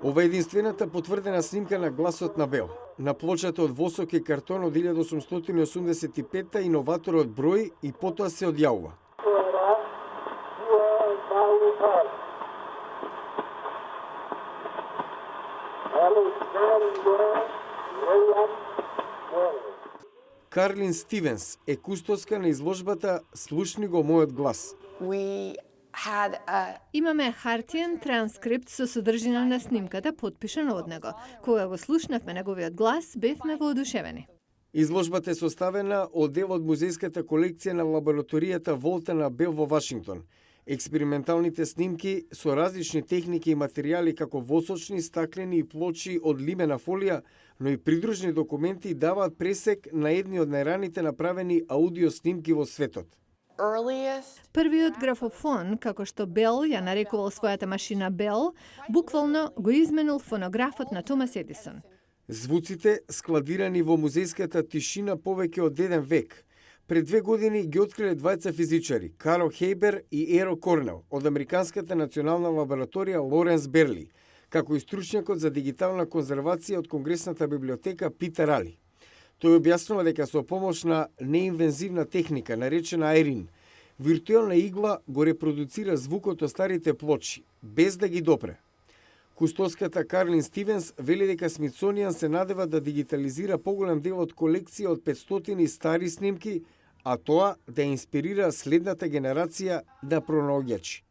Ова е единствената потврдена снимка на гласот на Бел. На плочата од восок и картон од 1885 иноваторот брои и потоа се одјавува. Карлин Стивенс е кустоска на изложбата "Слушни го мојот глас". Имаме хартиен транскрипт со содржина на снимката, потпишано од него. Кога го слушнавме неговиот глас, бевме воодушевени. Изложбата е составена од дел од музејската колекција на лабораторијата Волта на Бел во Вашингтон. Експерименталните снимки со различни техники и материјали како восочни, стаклени и плочи од лимена фолија, но и придружни документи даваат пресек на едни од најраните направени аудио снимки во светот. Првиот графофон, како што Бел ја нарекувал својата машина Бел, буквално го изменил фонографот на Томас Едисон. Звуците, складирани во музејската тишина повеќе од 1 век, пред 2 години ги откриле двајца физичари, Карл Хейбер и Еро Корнел, од Американската национална лабораторија Лоренс Берли, како и стручњакот за дигитална конзервација од Конгресната библиотека Питер Али. Тој објаснува дека со помош на неинвензивна техника, наречена Айрин, виртуелна игла го репродуцира звукот од старите плочи, без да ги допре. Кустоската Карлин Стивенс вели дека Смитсонијан се надева да дигитализира поголем дел од колекција од 500 стари снимки, а тоа да инспирира следната генерација на пронаоѓачи.